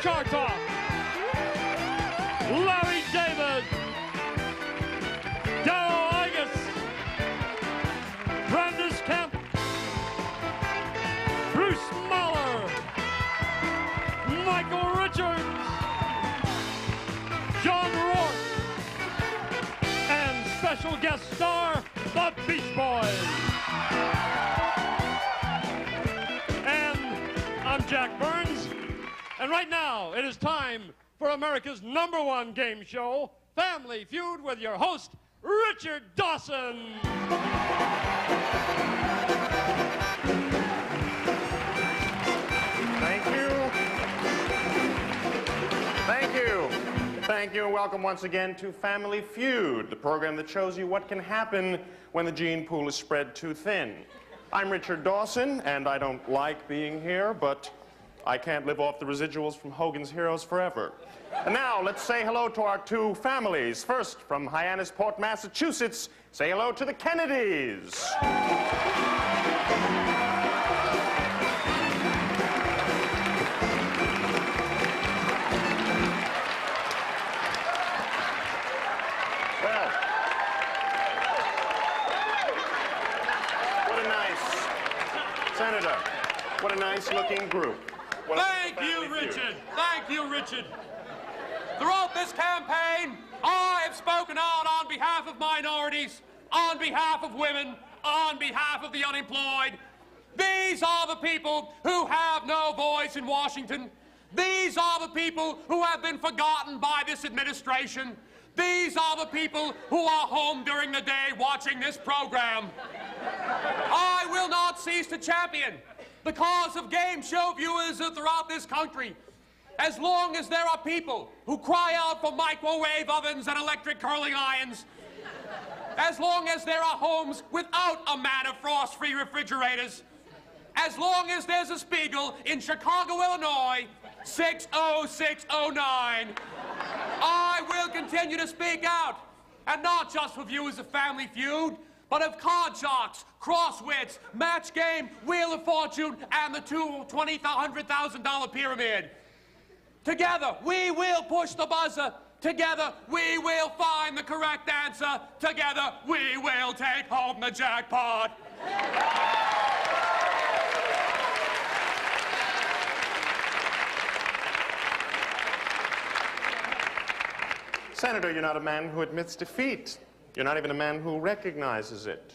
Chartoff, Larry David, Darrell Igus, Brandis Kemp, Bruce Mahler, Michael Richards, John Rourke, and special guest star, the Beach Boys. And I'm Jack Burns, and right now it is time for America's #1 game show, Family Feud, with your host, Richard Dawson. Thank you. Thank you. Thank you, and welcome once again to Family Feud, the program that shows you what can happen when the gene pool is spread too thin. I'm Richard Dawson, and I don't like being here, but I can't live off the residuals from Hogan's Heroes forever. And now, let's say hello to our two families. First, from Hyannisport, Massachusetts, say hello to the Kennedys. Well, what a nice, Senator, what a nice-looking group. Thank you, Richard. Thank you, Richard. Throughout this campaign, I have spoken out on behalf of minorities, on behalf of women, on behalf of the unemployed. These are the people who have no voice in Washington. These are the people who have been forgotten by this administration. These are the people who are home during the day watching this program. I will not cease to champion the cause of game show viewers throughout this country. As long as there are people who cry out for microwave ovens and electric curling irons, as long as there are homes without a man of frost-free refrigerators, as long as there's a Spiegel in Chicago, Illinois, 60609, I will continue to speak out, and not just for viewers of Family Feud, but of Card Sharks, Crosswits, Match Game, Wheel of Fortune, and the $220,000 pyramid. Together, we will push the buzzer. Together, we will find the correct answer. Together, we will take home the jackpot. Senator, you're not a man who admits defeat. You're not even a man who recognizes it.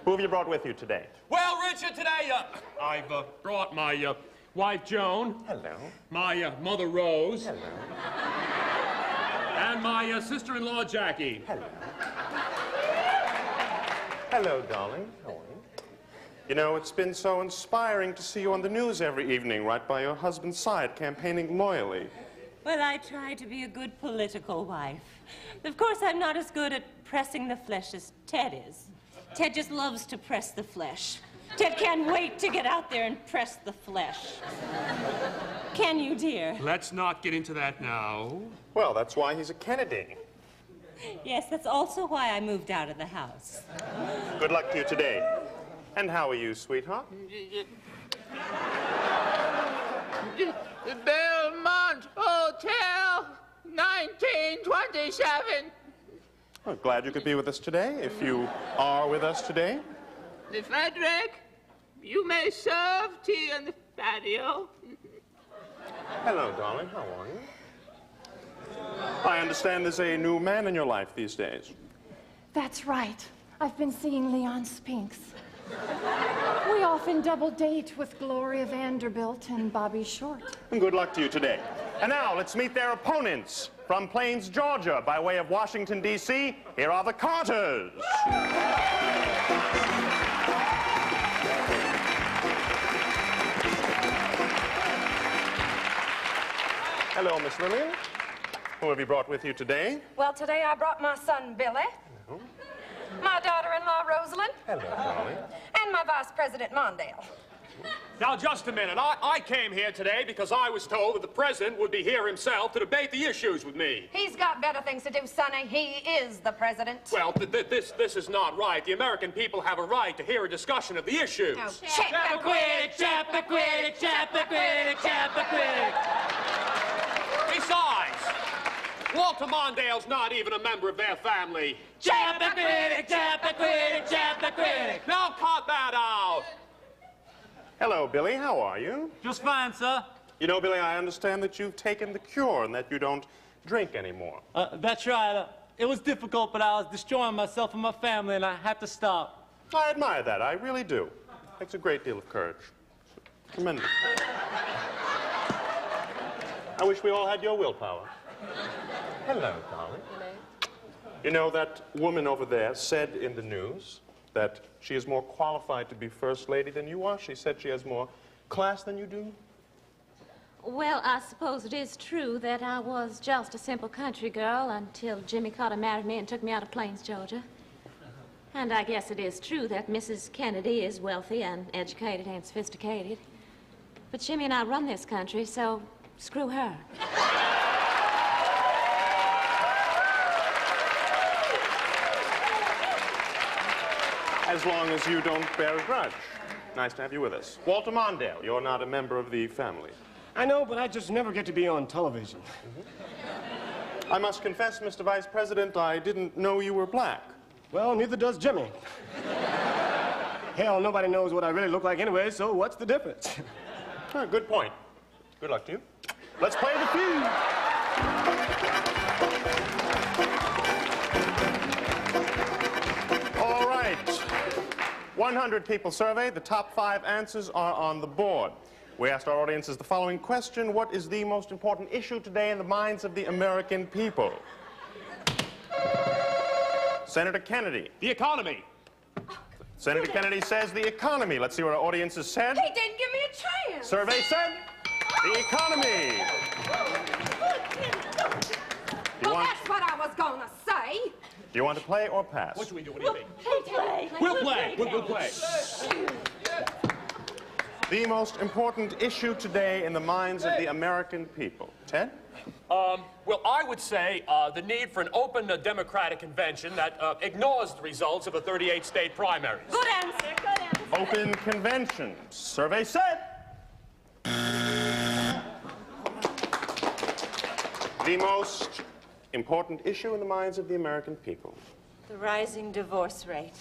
Who have you brought with you today? Well, Richard, today I've brought my wife, Joan. Hello. My mother, Rose. Hello. And my sister-in-law, Jackie. Hello. Hello, darling. How are you? You know, it's been so inspiring to see you on the news every evening, right by your husband's side, campaigning loyally. Well, I try to be a good political wife. Of course, I'm not as good at pressing the flesh as Ted is. Ted just loves to press the flesh. Ted can't wait to get out there and press the flesh. Can you, dear? Let's not get into that now. Well, that's why he's a Kennedy. Yes, that's also why I moved out of the house. Good luck to you today. And how are you, sweetheart? Belmont Hotel, 1927. Well, glad you could be with us today, if you are with us today. Frederick, you may serve tea in the patio. Hello, darling. How are you? I understand there's a new man in your life these days. That's right. I've been seeing Leon Spinks. We often double date with Gloria Vanderbilt and Bobby Short. And good luck to you today. And now, let's meet their opponents. From Plains, Georgia, by way of Washington, D.C., here are the Carters. Hello, Miss Lillian. Who have you brought with you today? Well, today I brought my son, Billy. Hello. My daughter-in-law, Rosalind. Hello, darling. And my Vice President, Mondale. Now, just a minute. I came here today because I was told that the president would be here himself to debate the issues with me. He's got better things to do, Sonny. He is the president. Well, this is not right. The American people have a right to hear a discussion of the issues. Oh, Chappaquiddick, Chappaquiddick, Chappaquiddick, Chappaquiddick. Besides, Walter Mondale's not even a member of their family. Chappaquiddick, Chappaquiddick, Chappaquiddick. Now cut that out. Hello, Billy. How are you? Just fine, sir. You know, Billy, I understand that you've taken the cure and that you don't drink anymore. That's right. It was difficult, but I was destroying myself and my family, and I had to stop. I admire that. I really do. Takes a great deal of courage. Tremendous. I wish we all had your willpower. Hello, darling. Hello. You know, that woman over there said in the news that she is more qualified to be First Lady than you are. She said she has more class than you do. Well, I suppose it is true that I was just a simple country girl until Jimmy Carter married me and took me out of Plains, Georgia. And I guess it is true that Mrs. Kennedy is wealthy and educated and sophisticated. But Jimmy and I run this country, so screw her. As long as you don't bear a grudge. Nice to have you with us. Walter Mondale, you're not a member of the family. I know, but I just never get to be on television. I must confess, Mr. Vice President, I didn't know you were black. Well, neither does Jimmy. Hell, nobody knows what I really look like anyway, so what's the difference? Good point. Good luck to you. Let's play the feud. All right. 100 people surveyed. The top 5 answers are on the board. We asked our audiences the following question: what is the most important issue today in the minds of the American people? Senator Kennedy. The economy. Senator Kennedy says the economy. Let's see what our audiences said. He didn't give me a chance. Survey said the economy. Well, that's what I was gonna say. Do you want to play or pass? What should we do? What do you think? We'll play. We'll play. The most important issue today in the minds of the American people. Ted? Well, I would say the need for an open democratic convention that ignores the results of the 38-state primaries. Good answer, good answer. Open convention. Survey said. The most important issue in the minds of the American people. The rising divorce rate.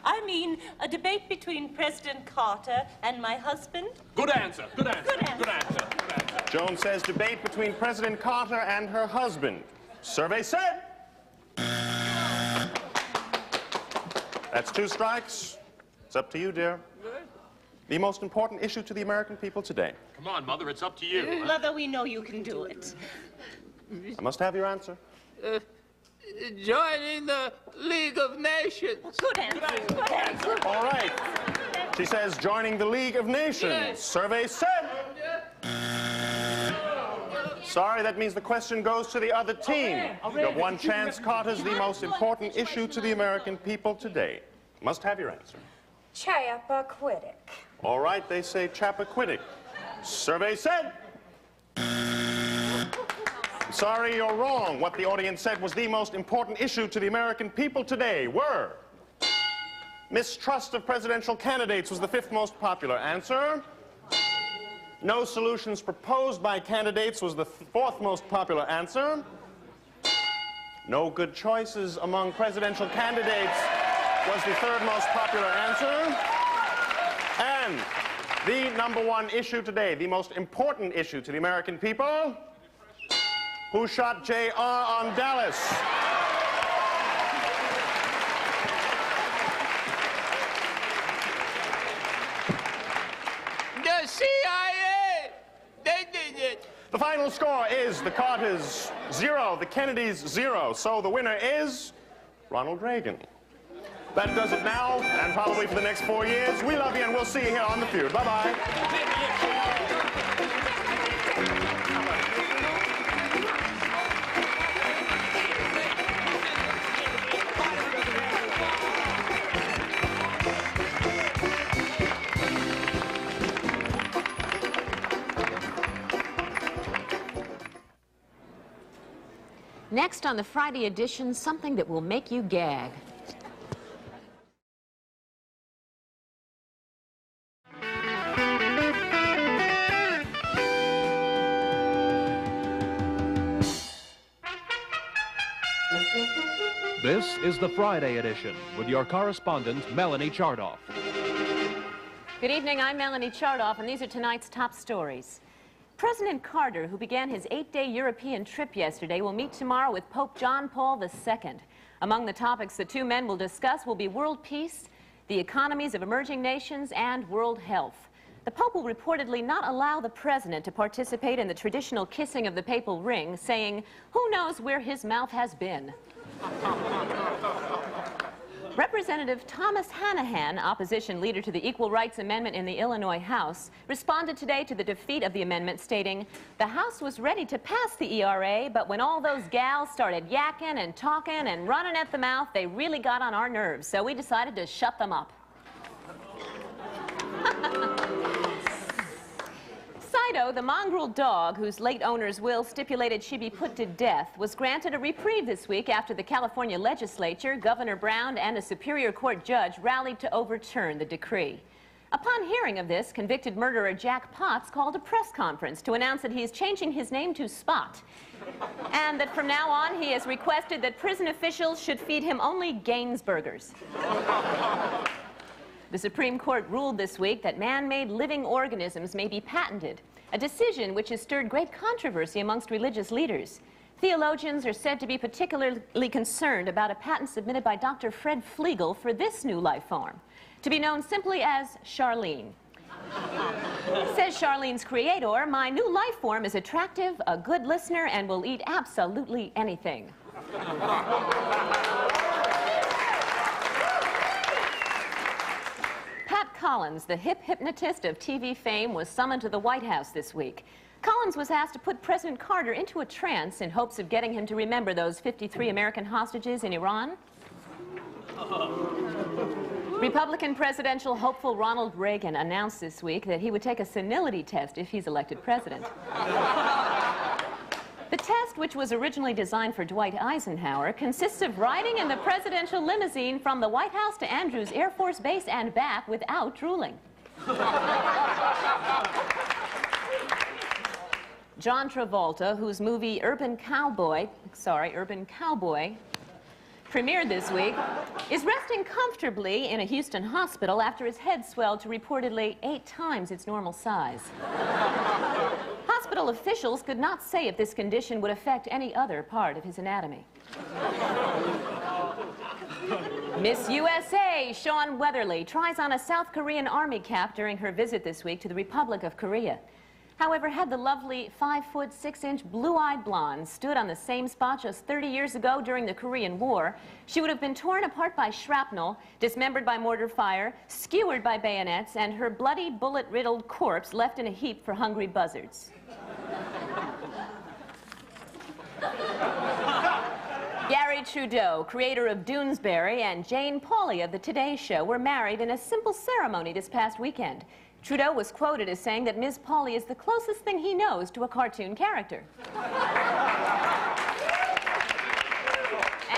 I mean, a debate between President Carter and my husband. Good answer. Good answer. Good answer. Good answer. Good answer. Joan says debate between President Carter and her husband. Survey said. That's 2 strikes. It's up to you, dear. The most important issue to the American people today. Come on, Mother, it's up to you. Mother, we know you can do it. I must have your answer. Joining the League of Nations. Good answer. Good answer. All right. She says joining the League of Nations. Yes. Survey said. Sorry, that means the question goes to the other team. You have 1 chance. Carter's the most important issue to the American people today. Must have your answer. Chappaquiddick. All right, they say Chappaquiddick. Survey said. Sorry, you're wrong. What the audience said was the most important issue to the American people today were mistrust of presidential candidates was the 5th most popular answer. No solutions proposed by candidates was the 4th most popular answer. No good choices among presidential candidates was the 3rd most popular answer. And the number 1 issue today, the most important issue to the American people: who shot J.R. on Dallas? The CIA! They did it! The final score is the Carters 0, the Kennedys 0. So the winner is Ronald Reagan. That does it now, and probably for the next 4 years. We love you, and we'll see you here on The Feud. Bye-bye. Next on the Friday edition, something that will make you gag. This is the Friday edition with your correspondent, Melanie Chardoff. Good evening, I'm Melanie Chardoff, and these are tonight's top stories. President Carter, who began his 8-day European trip yesterday, will meet tomorrow with Pope John Paul II. Among the topics the two men will discuss will be world peace, the economies of emerging nations, and world health. The Pope will reportedly not allow the president to participate in the traditional kissing of the papal ring, saying, "Who knows where his mouth has been?" Representative Thomas Hanahan, opposition leader to the Equal Rights Amendment in the Illinois House, responded today to the defeat of the amendment, stating, "The House was ready to pass the ERA, but when all those gals started yakking and talking and running at the mouth, they really got on our nerves, so we decided to shut them up." Saito, the mongrel dog whose late owner's will stipulated she be put to death, was granted a reprieve this week after the California legislature, Governor Brown, and a Superior Court judge rallied to overturn the decree. Upon hearing of this, convicted murderer Jack Potts called a press conference to announce that he is changing his name to Spot, and that from now on he has requested that prison officials should feed him only Gaines burgers. The Supreme Court ruled this week that man-made living organisms may be patented, a decision which has stirred great controversy amongst religious leaders. Theologians are said to be particularly concerned about a patent submitted by Dr. Fred Flegel for this new life form, to be known simply as Charlene. Says Charlene's creator, "My new life form is attractive, a good listener, and will eat absolutely anything." Pat Collins, the hip hypnotist of TV fame, was summoned to the White House this week. Collins was asked to put President Carter into a trance in hopes of getting him to remember those 53 American hostages in Iran. Republican presidential hopeful Ronald Reagan announced this week that he would take a senility test if he's elected president. The test, which was originally designed for Dwight Eisenhower, consists of riding in the presidential limousine from the White House to Andrews Air Force Base and back without drooling. John Travolta, whose movie Urban Cowboy premiered this week, is resting comfortably in a Houston hospital after his head swelled to reportedly 8 times its normal size. Hospital officials could not say if this condition would affect any other part of his anatomy. Miss USA, Shawn Weatherly, tries on a South Korean Army cap during her visit this week to the Republic of Korea. However, had the lovely 5-foot 6-inch blue-eyed blonde stood on the same spot just 30 years ago during the Korean War, she would have been torn apart by shrapnel, dismembered by mortar fire, skewered by bayonets, and her bloody, bullet-riddled corpse left in a heap for hungry buzzards. Gary Trudeau, creator of Doonesbury, and Jane Pauley of the Today Show were married in a simple ceremony this past weekend. Trudeau was quoted as saying that Ms. Pauley is the closest thing he knows to a cartoon character.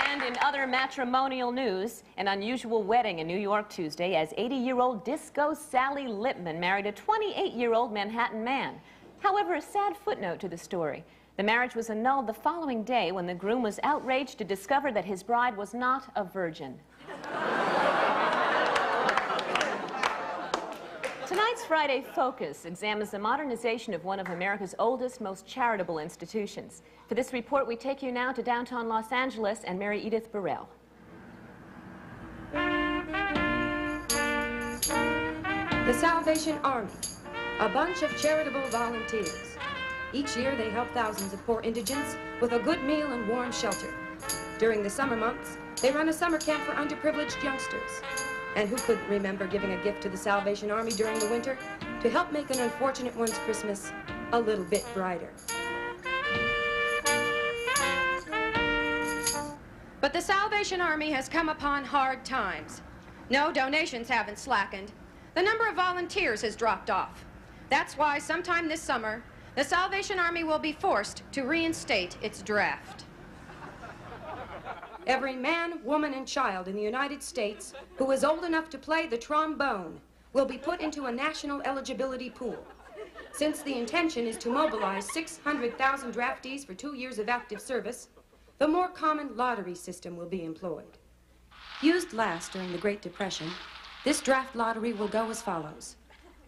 And in other matrimonial news, an unusual wedding in New York Tuesday as 80-year-old Disco Sally Lippman married a 28-year-old Manhattan man. However, a sad footnote to the story. The marriage was annulled the following day when the groom was outraged to discover that his bride was not a virgin. Tonight's Friday Focus examines the modernization of one of America's oldest, most charitable institutions. For this report, we take you now to downtown Los Angeles and Mary Edith Burrell. The Salvation Army, a bunch of charitable volunteers. Each year, they help thousands of poor indigents with a good meal and warm shelter. During the summer months, they run a summer camp for underprivileged youngsters. And who couldn't remember giving a gift to the Salvation Army during the winter to help make an unfortunate one's Christmas a little bit brighter? But the Salvation Army has come upon hard times. No, donations haven't slackened. The number of volunteers has dropped off. That's why sometime this summer, the Salvation Army will be forced to reinstate its draft. Every man, woman, and child in the United States who is old enough to play the trombone will be put into a national eligibility pool. Since the intention is to mobilize 600,000 draftees for 2 years of active service, the more common lottery system will be employed. Used last during the Great Depression, this draft lottery will go as follows.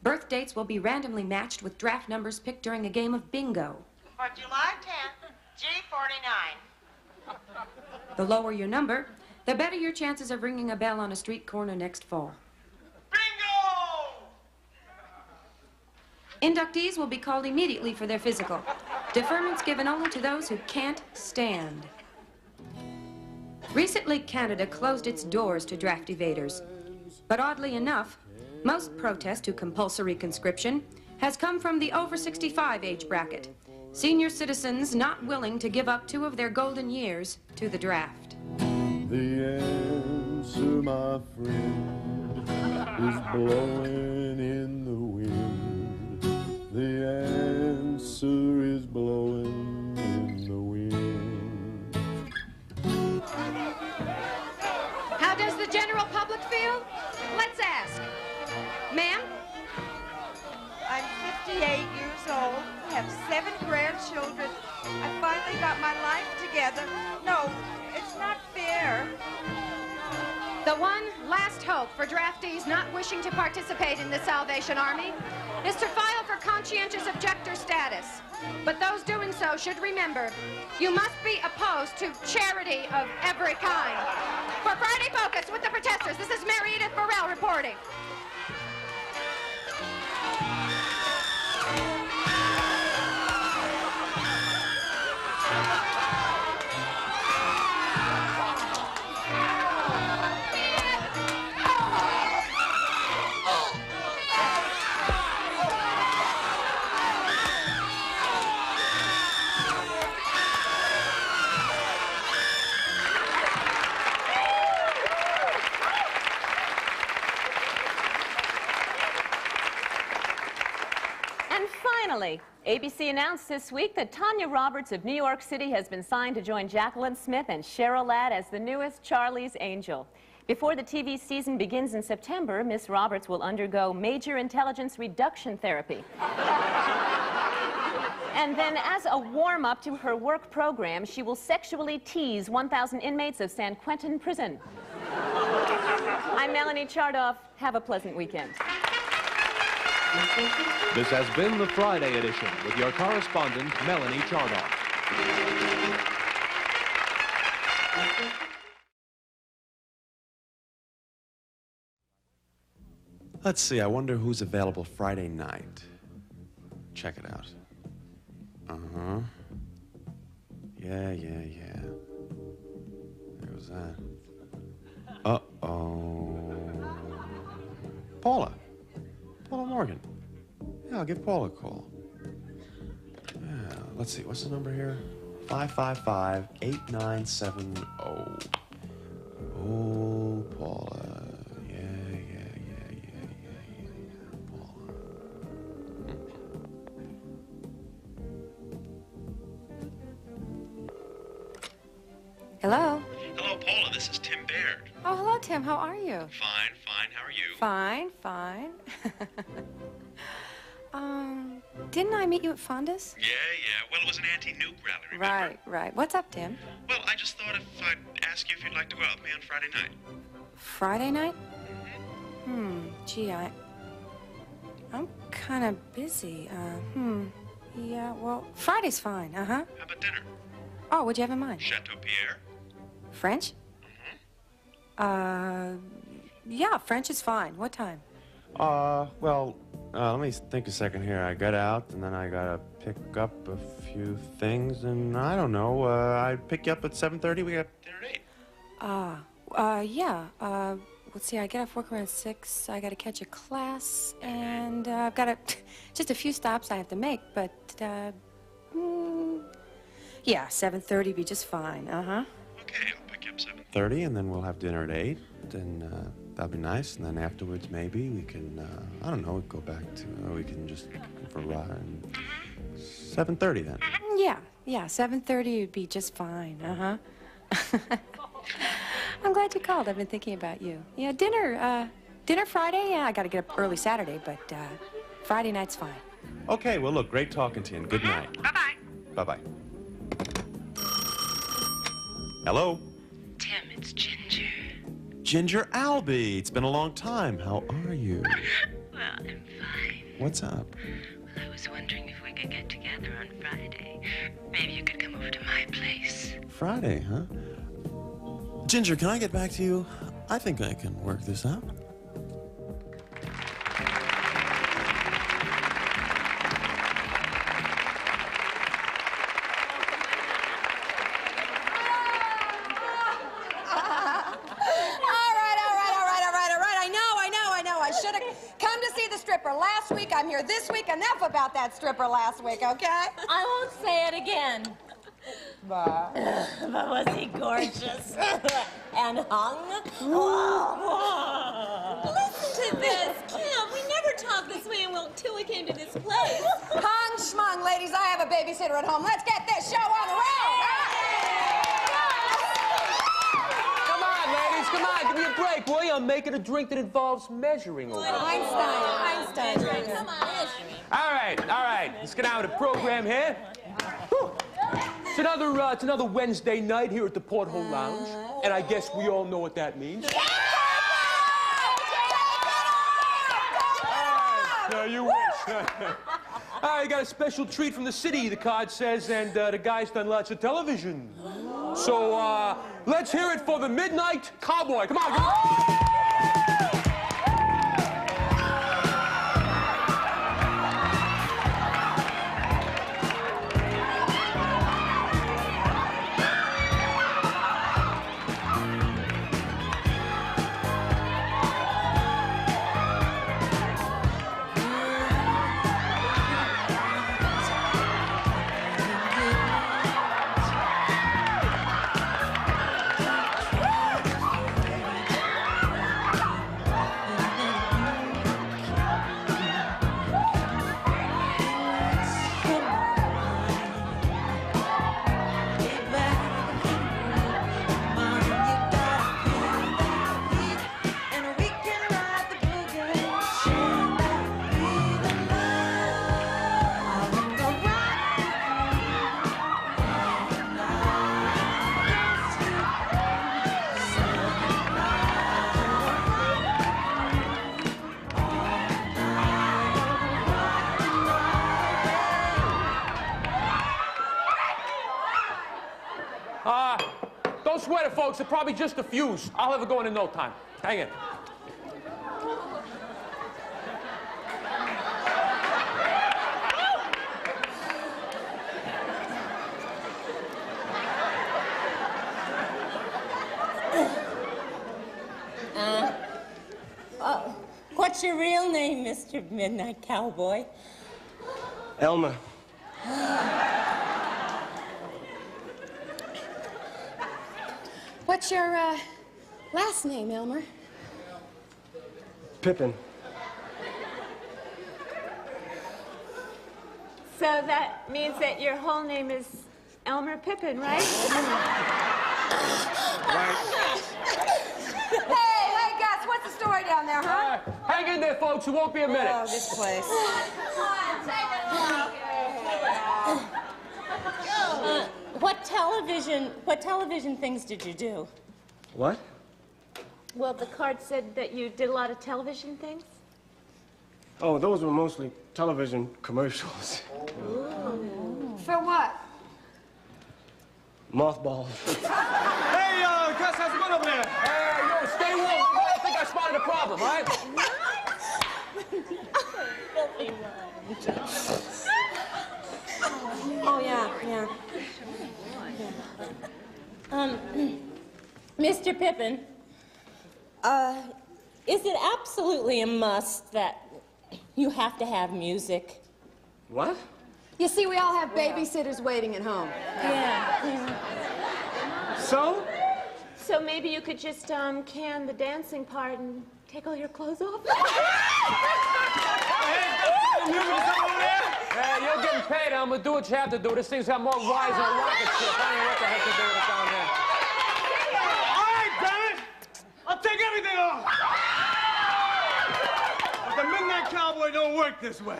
Birth dates will be randomly matched with draft numbers picked during a game of bingo. For July 10th, G49. The lower your number, the better your chances of ringing a bell on a street corner next fall. Bingo! Inductees will be called immediately for their physical. Deferment's given only to those who can't stand. Recently, Canada closed its doors to draft evaders. But oddly enough, most protest to compulsory conscription has come from the over 65 age bracket. Senior citizens not willing to give up 2 of their golden years to the draft. The answer, my friend, is blowing in the wind. The answer is blowing in the wind. How does the general public feel? Let's ask. Ma'am? I'm 58 years old, have 7 grandchildren. I finally got my life together. No, it's not fair. The one last hope for draftees not wishing to participate in the Salvation Army is to file for conscientious objector status. But those doing so should remember, you must be opposed to charity of every kind. For Friday Focus with the protesters, this is Mary Edith Burrell reporting. Finally, ABC announced this week that Tanya Roberts of New York City has been signed to join Jacqueline Smith and Cheryl Ladd as the newest Charlie's Angel. Before the TV season begins in September, Miss Roberts will undergo major intelligence reduction therapy. And then, as a warm-up to her work program, she will sexually tease 1,000 inmates of San Quentin Prison. I'm Melanie Chardoff. Have a pleasant weekend. This has been the Friday edition with your correspondent, Melanie Chardoff. Let's see, I wonder who's available Friday night. Check it out. Uh-huh. Yeah. There goes that. Uh-oh. Paula Morgan. Yeah, I'll give Paula a call. Yeah, let's see, what's the number here? 555-8970. Oh, Paula. Yeah, Paula. Hello. Hello, Paula. This is Tim Baird. Oh, hello, Tim. How are you? Fine. How are you? Fine. Didn't I meet you at Fonda's? Yeah. Well, it was an anti-nuke rally, remember? Right. What's up, Tim? Well, I just thought if I'd ask you if you'd like to go out with me on Friday night. Friday night? Gee, I'm kind of busy. Yeah, well, Friday's fine, How about dinner? Oh, what'd you have in mind? Chateau Pierre. French? Yeah, French is fine. What time? Well, let me think a second here. I got out, and then I gotta pick up a few things, and I don't know, I'd pick you up at 7:30. We got dinner at 8. Yeah. Let's see, I get off work around 6. I gotta catch a class, and I've got just a few stops I have to make, but, yeah, 7:30 be just fine. Okay, I'll pick you up 7:30, and then we'll have dinner at 8, and, that'll be nice, and then afterwards, maybe, we can, I don't know, go back to, we can just go for a ride. 7:30, then. Yeah, 7:30 would be just fine, I'm glad you called. I've been thinking about you. Yeah, dinner Friday? Yeah, I gotta get up early Saturday, but Friday night's fine. Okay, well, look, great talking to you, and good night. Bye-bye. Bye-bye. Hello? Tim, it's Ginger. Ginger Albee. It's been a long time. How are you? Well, I'm fine. What's up? Well, I was wondering if we could get together on Friday. Maybe you could come over to my place. Friday, huh? Ginger, can I get back to you? I think I can work this out. Last week, I'm here this week. Enough about that stripper last week, okay? I won't say it again. But was he gorgeous? And hung? Listen to this, Kim. We never talked this way until we came to this place. Hung schmung, ladies. I have a babysitter at home. Let's get this show on the road. Come on, ladies. Come on. Give me a break, will you? I'm making a drink that involves measuring over. Einstein. Come on. All right. Let's get on with the program here. Whew. It's another Wednesday night here at the Porthole Lounge, and I guess we all know what that means. No, you wish. All right, got a special treat from the city, the card says, and the guy's done lots of television. So, let's hear it for the Midnight Cowboy. Come on. Don't sweat it, folks. They're probably just a fuse. I'll have it going in no time. Hang in. What's your real name, Mr. Midnight Cowboy? Elmer. What's your last name, Elmer? Pippin. So that means that your whole name is Elmer Pippin, right? Hey, Gus, what's the story down there, huh? Hang in there, folks. It won't be a minute. Oh, this place. What television things did you do? What? Well, the card said that you did a lot of television things. Oh, those were mostly television commercials. For what? Mothballs. Hey, Gus, how's it going over there? Hey, yo, stay warm. I think I spotted a problem, all right? Oh, yeah. Mr. Pippin, is it absolutely a must that you have to have music? What? You see, we all have babysitters waiting at home. Yeah. So? So maybe you could just can the dancing part and take all your clothes off? Hey, you're getting paid, Elmer. Do what you have to do. This thing's got more wires than a rocket ship. I don't know what the heck you're doing down there. All right, damn it! off! But the Midnight Cowboy don't work this way.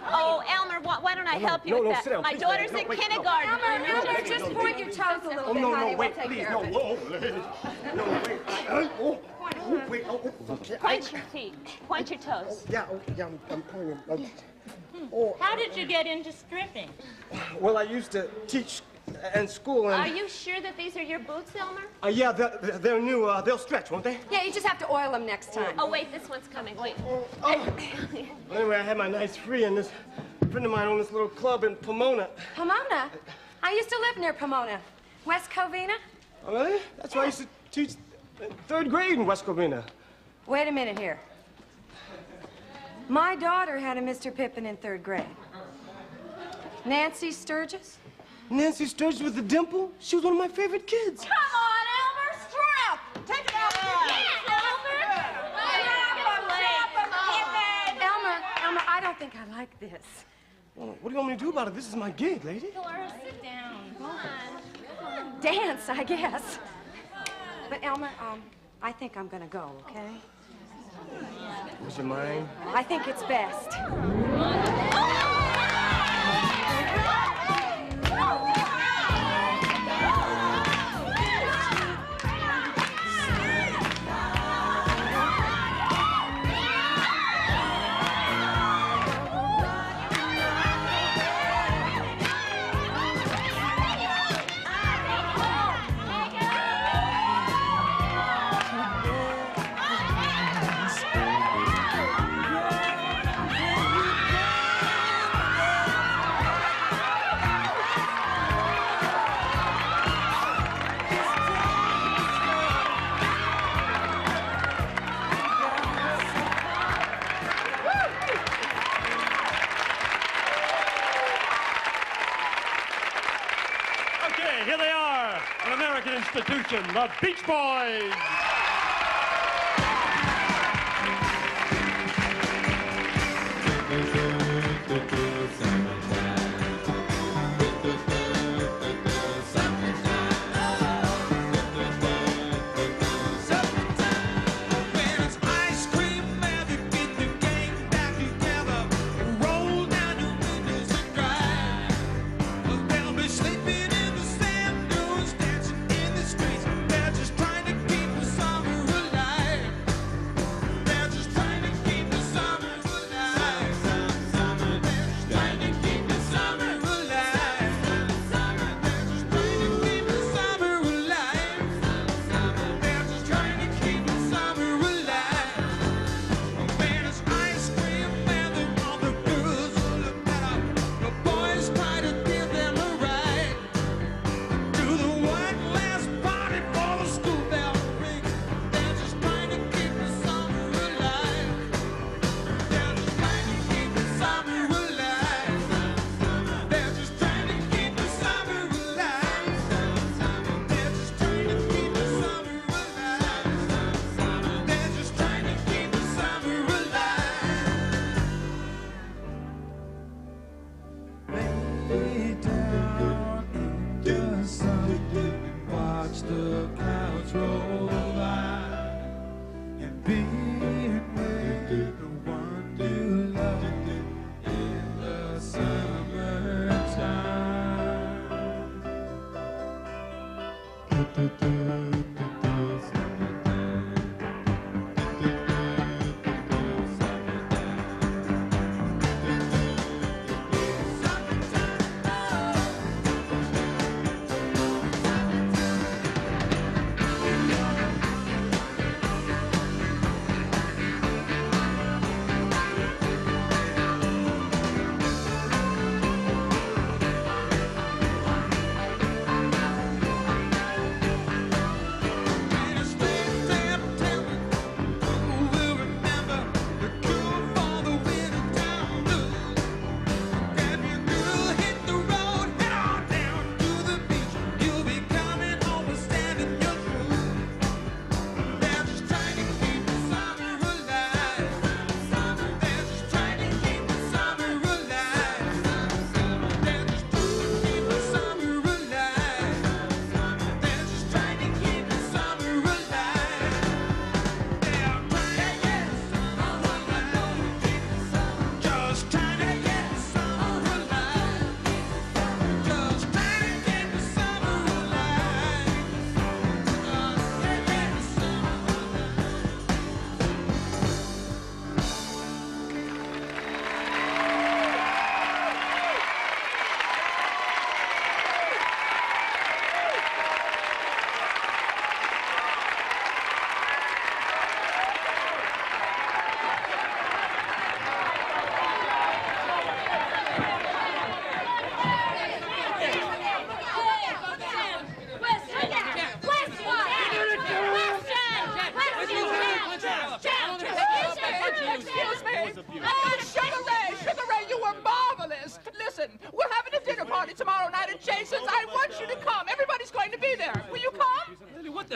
Oh, Elmer, why don't I help you with that? Sit down, My please, daughter's no, in wait, kindergarten. Elmer, just point your toes a little bit, honey. Wait, we'll take please, care no, of it. wait. Point your feet. Point your toes. Yeah, I'm pointing. How did you get into stripping? Well, I used to teach in school and... Are you sure that these are your boots, Elmer? Yeah, they're new. They'll stretch, won't they? Yeah, you just have to oil them next time. Oh, wait, this one's coming. Wait. Anyway, I had my nights free, and this friend of mine owned this little club in Pomona. Pomona? I used to live near Pomona. West Covina? Oh, really? That's why I used to teach third grade in West Covina. Wait a minute here. My daughter had a Mr. Pippin in third grade. Nancy Sturgis? Nancy Sturgis with the dimple? She was one of my favorite kids. Come on, Elmer, strap! Take it out! Elmer, I don't think I like this. Well, what do you want me to do about it? This is my gig, lady. Laura, sit down. Come on. Dance, I guess. But Elmer, I think I'm gonna go, okay? Would you mind? I think it's best. Here they are, an American institution, the Beach Boys. Sleeping in the sand dunes, dancing in the streets. They're just trying to keep us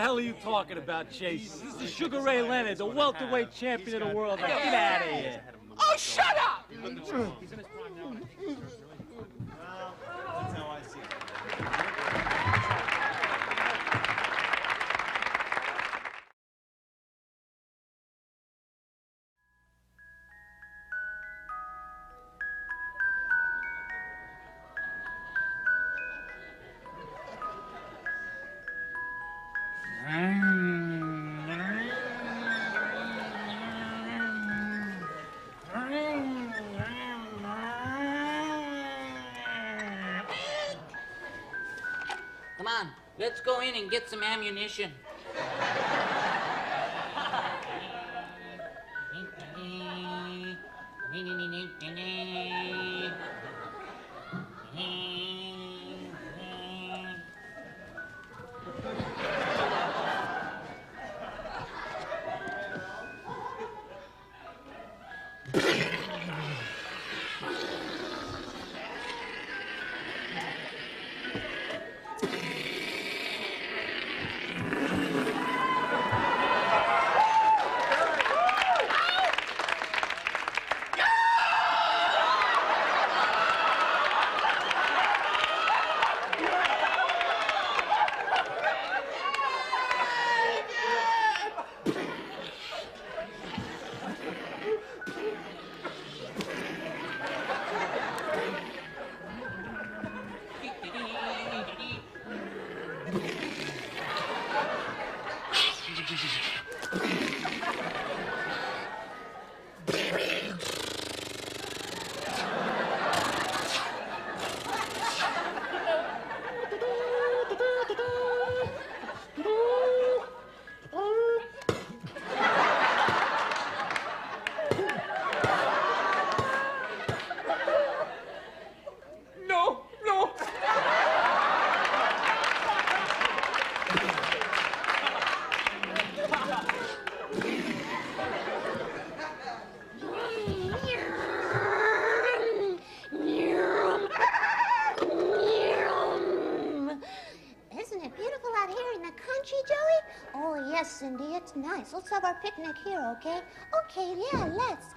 the hell are you talking about, Chase? This is Sugar Ray Leonard, the welterweight champion of the world. Now, get out of here. Oh, shut up! That's how I see it. Come on, let's go in and get some ammunition. Cindy, it's nice. Let's have our picnic here, okay? Okay, yeah, let's.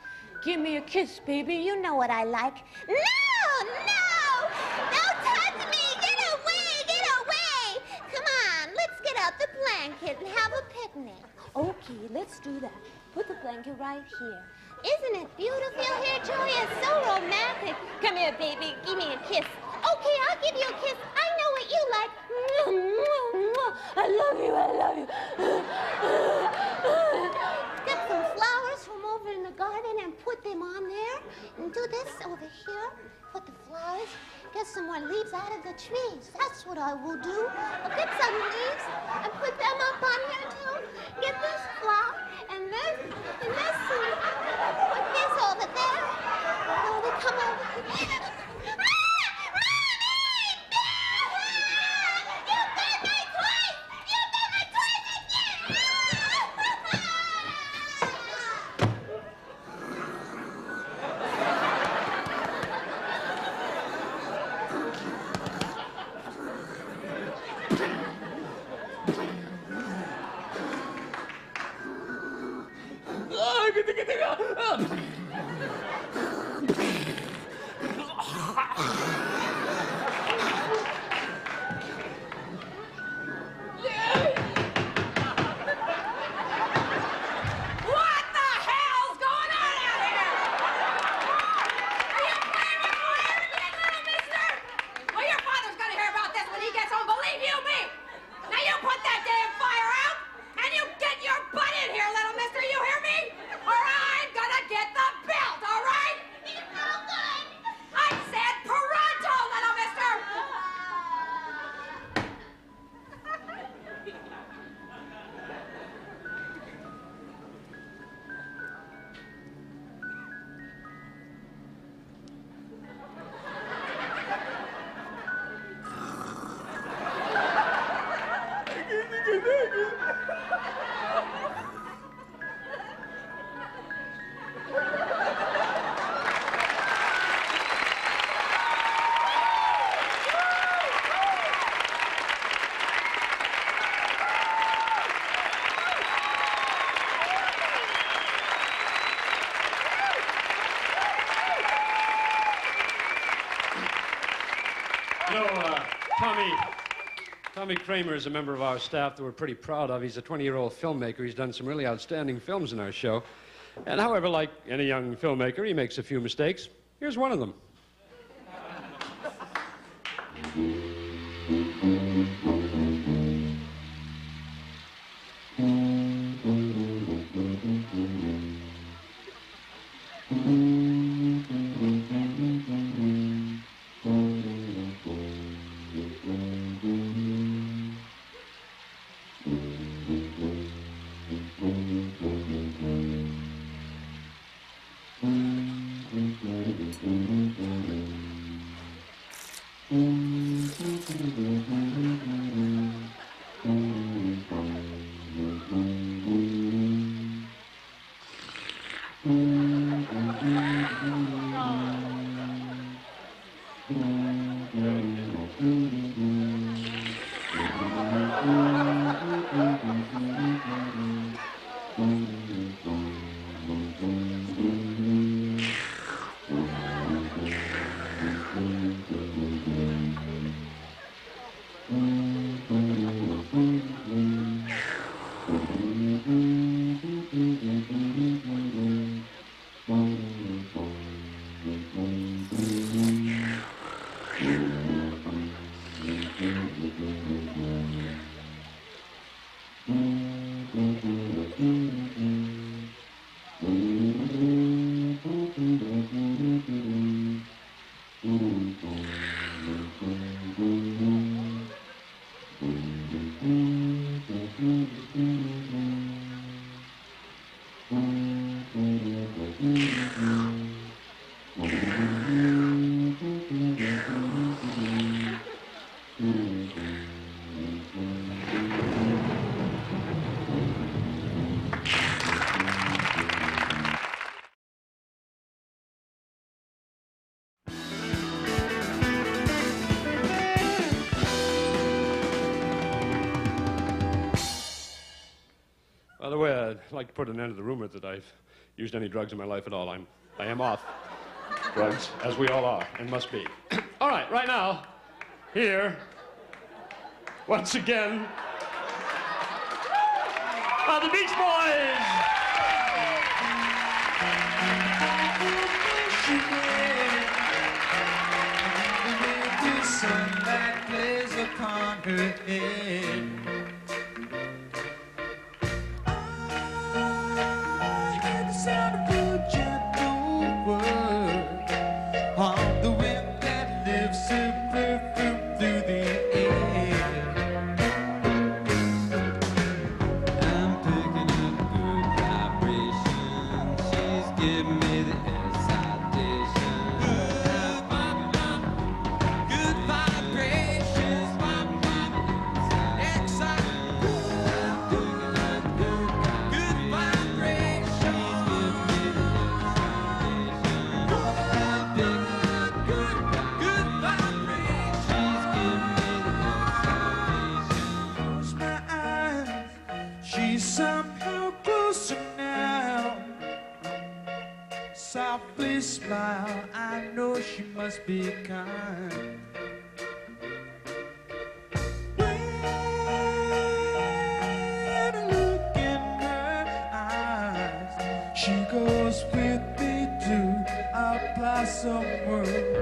Give me a kiss, baby. You know what I like. No! No! Don't touch me! Get away! Get away! Come on, let's get out the blanket and have a picnic. Okay, let's do that. Put the blanket right here. Isn't it beautiful here, Joey? It's so romantic. Come here, baby. Give me a kiss. Okay, I'll give you a kiss. I know what you like. I love you. I love you. Get some flowers from over in the garden and put them on there. And do this over here. Put the flowers. Get some more leaves out of the trees. That's what I will do. I'll get some leaves and put them up on here too. Get this flower and this and this. Put this over there. Oh, they come over. Oh, Tommy Kramer is a member of our staff that we're pretty proud of. He's a 20-year-old filmmaker. He's done some really outstanding films in our show. And however, like any young filmmaker, he makes a few mistakes. Here's one of them. By the way, I'd like to put an end to the rumor that I've used any drugs in my life at all. I am off drugs, as we all are, and must be. All right, right now, here, once again, are the Beach Boys! The sunlight plays upon her head. Softly smile, I know she must be kind. When I look in her eyes, she goes with me to apply some work.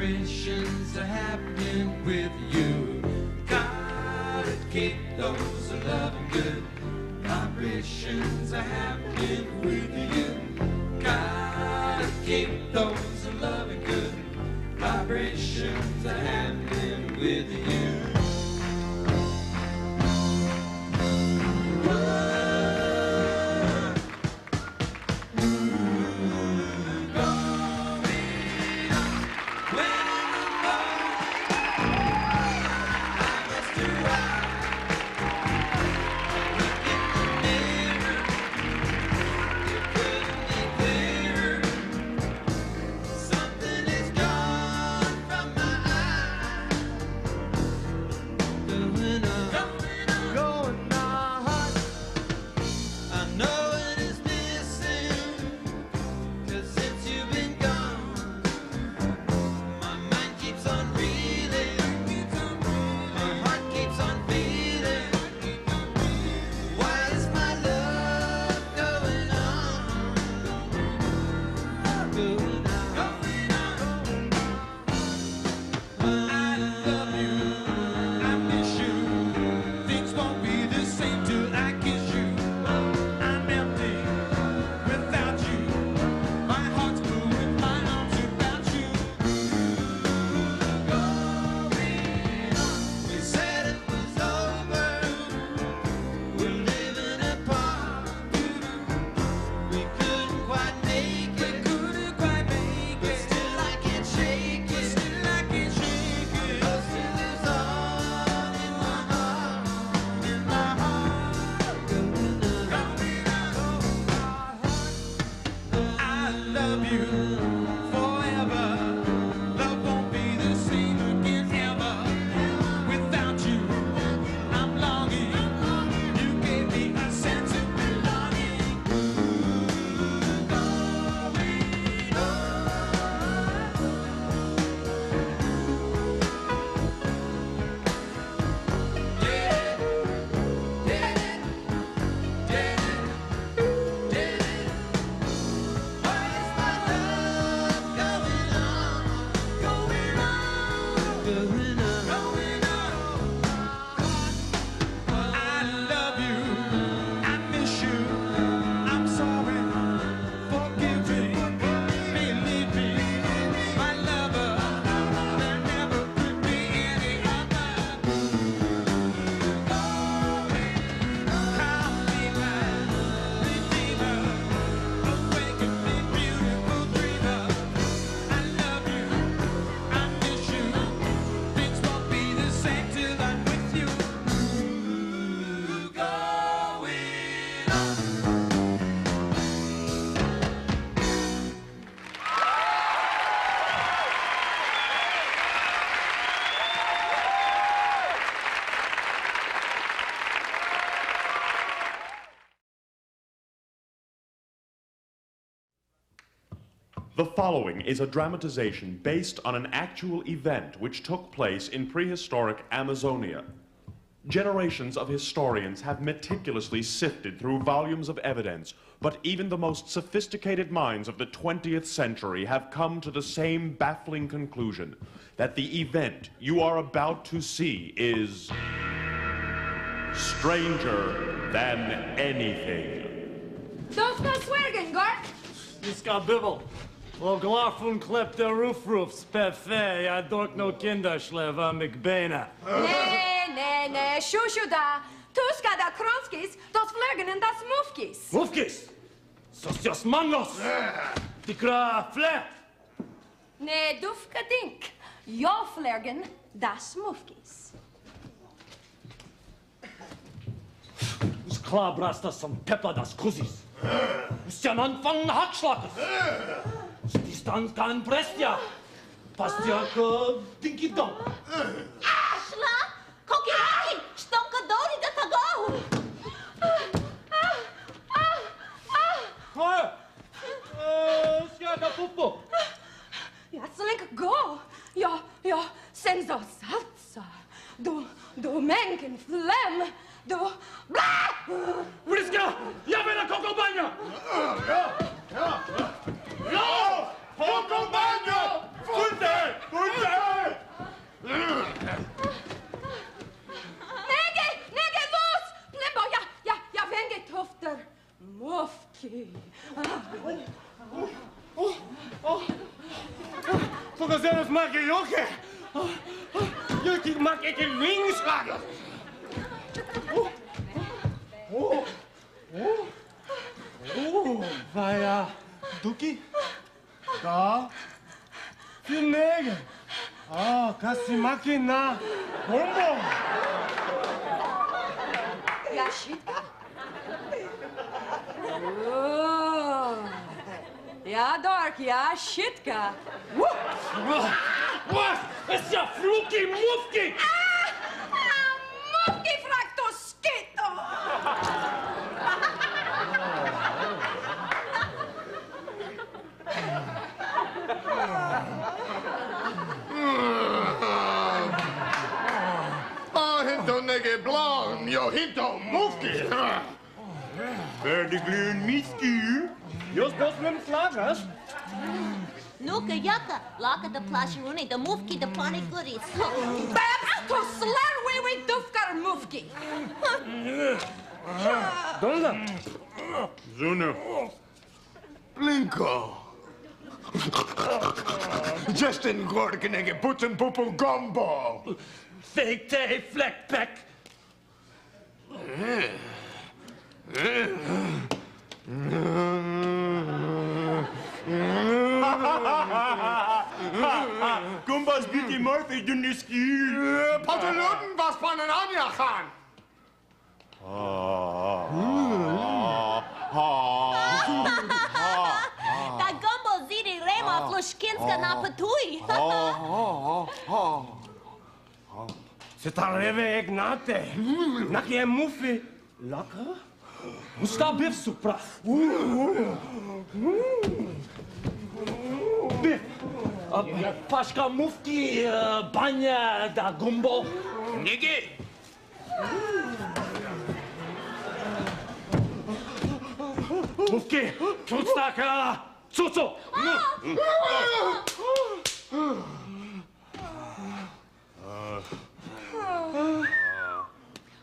Vibrations are happening with you. Gotta keep those loving good. Vibrations are happening with you. Gotta keep those loving good. Vibrations are happening with you. The following is a dramatization based on an actual event which took place in prehistoric Amazonia. Generations of historians have meticulously sifted through volumes of evidence, but even the most sophisticated minds of the 20th century have come to the same baffling conclusion, that the event you are about to see is stranger than anything. Don't go swearing, Gort! Niska Bibble. Well, glafun klep der roofs, perfect. Ja dork no kinderschleva McBena. Nee, shushu da. Tuska da kronskis, das vlögen en das mufkis. Mufkis? Sosios mangos! Tikra fle! Nee, dufka dink. Jo vlögen das mufkis. Us klar brastas som peppa das kusis. Us jan anfangen hakschlackes. Distanz kan prestja. Pastjaka dinky donk. Ashla, kokirahi, stonkadori da tagahu. Skjaka puppo. Ja, slink go. Ja, senzo salsa. Du menken flem. Du bla. Vriska, ja bena kokobanja. Ja! Kokobanja! Funte! Das mag ich auch. Ich mag ich den Ringschlager. Vai ja, Duki? Da? Für Nägel. Kasimaki na Bombo. Ja, Schitka? Ja, Dork, ja, Schitka. Was? Ist ja Fluki Mufki! Mufki fragt du Skito! Hinto nege blond, jo hinto Mufki. Wer de glühen Miski? Just bloß mit dem Schlagers. Nuka yucca, lock at the plasheruni, the mufki, the funny goodies. Babs to slarwy we dufkar Mufki. Donza. Zune. Blinko. Just in gorke nege putten poepel gombo. Fake day, fleckpack. Gumbas bitte Murphy Duniski. Pantalonen was von den Anja gaan. Da gumbo ziti rema flushkinska na patui. Sitareve Ignate. Nakie Muffi. Lekker? Sta biff supra. Biff. Pashka Mufki banya da gumbo. Niggi. Mufki, Tutstaka, Tsutsu.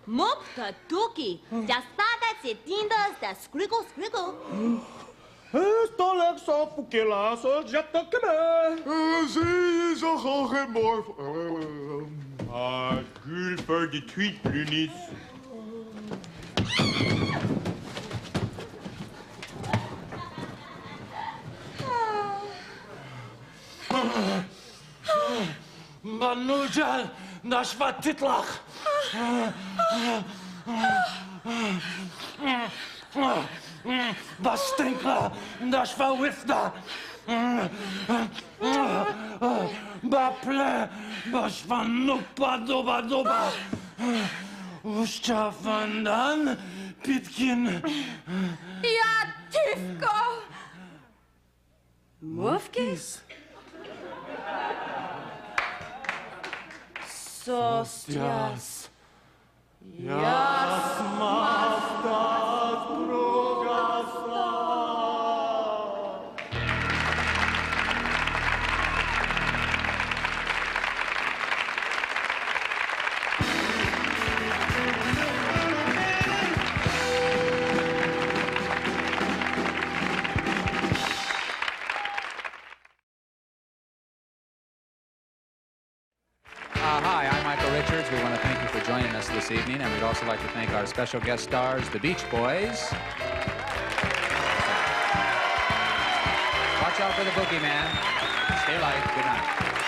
Mupka tuki, jaspada setindas da scriggle scriggle. Stolek so pukela so jetta keme. Zie zo gewoon geen mooi. Cool voor de tweet, Lunis. Manuja, nasz watitlach. Bastinkla, nasz wawifda. Baple, baš vanupa doba doba. Ušća vandan, pitkin. Ja, Tifko! Mufkis? Sostjas. Jas mastas progasta. Hi, I'm Michael Richards. We want to thank you for joining us this evening, and we'd also like to thank our special guest stars, the Beach Boys. Watch out for the boogeyman. Stay light. Good night.